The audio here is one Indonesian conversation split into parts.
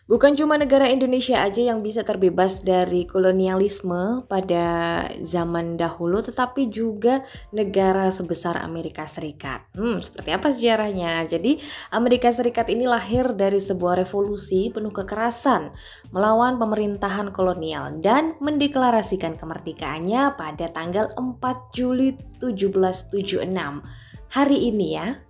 Bukan cuma negara Indonesia aja yang bisa terbebas dari kolonialisme pada zaman dahulu, tetapi juga negara sebesar Amerika Serikat. Seperti apa sejarahnya? Jadi, Amerika Serikat ini lahir dari sebuah revolusi penuh kekerasan melawan pemerintahan kolonial dan mendeklarasikan kemerdekaannya pada tanggal 4 Juli 1776. Hari ini ya.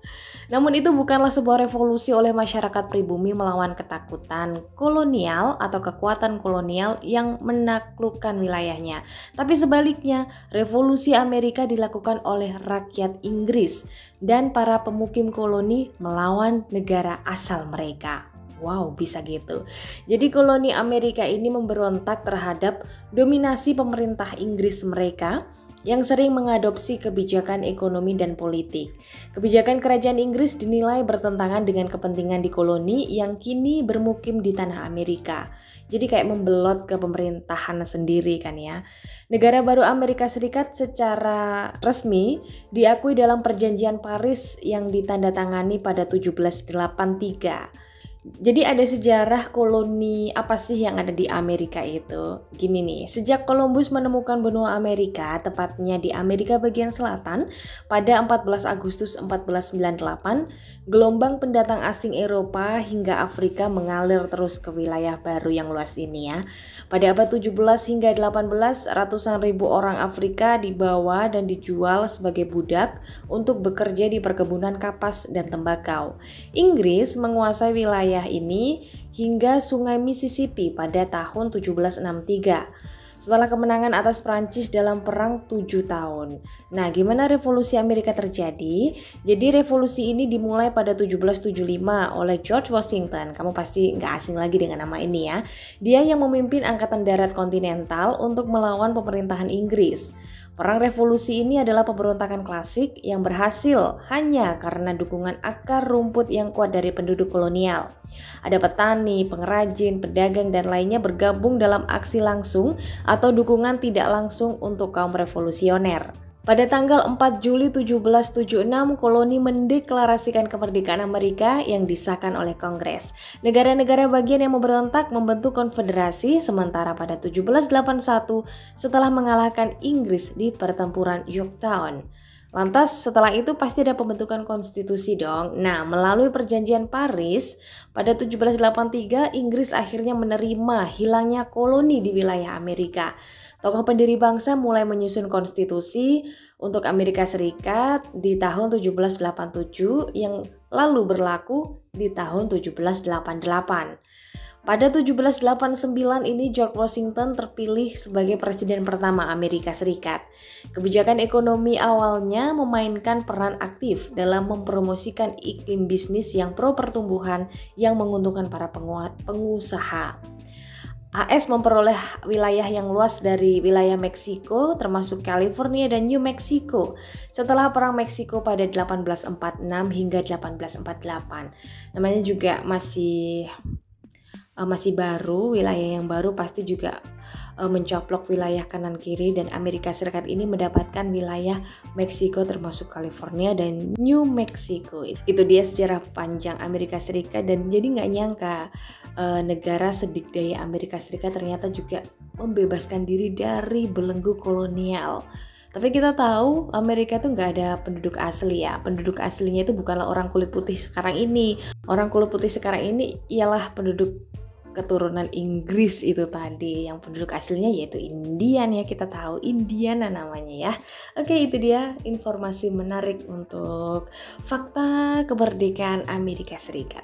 Namun itu bukanlah sebuah revolusi oleh masyarakat pribumi melawan ketakutan kolonial atau kekuatan kolonial yang menaklukkan wilayahnya. Tapi sebaliknya, revolusi Amerika dilakukan oleh rakyat Inggris dan para pemukim koloni melawan negara asal mereka. Wow, bisa gitu. Jadi koloni Amerika ini memberontak terhadap dominasi pemerintah Inggris mereka yang sering mengadopsi kebijakan ekonomi dan politik. Kebijakan kerajaan Inggris dinilai bertentangan dengan kepentingan di koloni yang kini bermukim di tanah Amerika. Jadi kayak membelot ke pemerintahan sendiri kan ya. Negara baru Amerika Serikat secara resmi diakui dalam Perjanjian Paris yang ditandatangani pada 1783. Jadi ada sejarah koloni apa sih yang ada di Amerika itu? Gini nih, sejak Columbus menemukan benua Amerika, tepatnya di Amerika bagian selatan, pada 14 Agustus 1498, gelombang pendatang asing Eropa hingga Afrika mengalir terus ke wilayah baru yang luas ini ya. Pada abad 17 hingga 18, ratusan ribu orang Afrika dibawa dan dijual sebagai budak untuk bekerja di perkebunan kapas dan tembakau. Inggris menguasai wilayah ini hingga Sungai Mississippi pada tahun 1763 setelah kemenangan atas Prancis dalam perang 7 tahun. Nah, gimana revolusi Amerika terjadi? Jadi revolusi ini dimulai pada 1775 oleh George Washington. Kamu pasti nggak asing lagi dengan nama ini ya. Dia yang memimpin Angkatan Darat Kontinental untuk melawan pemerintahan Inggris. Perang revolusi ini adalah pemberontakan klasik yang berhasil hanya karena dukungan akar rumput yang kuat dari penduduk kolonial. Ada petani, pengrajin, pedagang, dan lainnya bergabung dalam aksi langsung atau dukungan tidak langsung untuk kaum revolusioner. Pada tanggal 4 Juli 1776, koloni mendeklarasikan kemerdekaan Amerika yang disahkan oleh Kongres. Negara-negara bagian yang memberontak membentuk konfederasi, sementara pada 1781 setelah mengalahkan Inggris di pertempuran Yorktown. Lantas setelah itu pasti ada pembentukan konstitusi dong. Nah, melalui perjanjian Paris pada 1783 Inggris akhirnya menerima hilangnya koloni di wilayah Amerika. Tokoh pendiri bangsa mulai menyusun konstitusi untuk Amerika Serikat di tahun 1787 yang lalu berlaku di tahun 1788. Pada 1789 ini George Washington terpilih sebagai presiden pertama Amerika Serikat. Kebijakan ekonomi awalnya memainkan peran aktif dalam mempromosikan iklim bisnis yang pro pertumbuhan yang menguntungkan para pengusaha. AS memperoleh wilayah yang luas dari wilayah Meksiko termasuk California dan New Mexico setelah Perang Meksiko pada 1846 hingga 1848. Namanya juga masih baru, wilayah yang baru pasti juga mencoplok wilayah kanan kiri, dan Amerika Serikat ini mendapatkan wilayah Meksiko termasuk California dan New Mexico. Itu dia sejarah panjang Amerika Serikat, dan jadi nggak nyangka negara sedikdaya Amerika Serikat ternyata juga membebaskan diri dari belenggu kolonial. Tapi kita tahu Amerika tuh nggak ada penduduk asli ya. Penduduk aslinya itu bukanlah orang kulit putih sekarang ini. Orang kulit putih sekarang ini ialah penduduk keturunan Inggris itu tadi. Yang penduduk aslinya yaitu Indian ya, kita tahu Indiana namanya ya. Oke, itu dia informasi menarik untuk fakta kemerdekaan Amerika Serikat.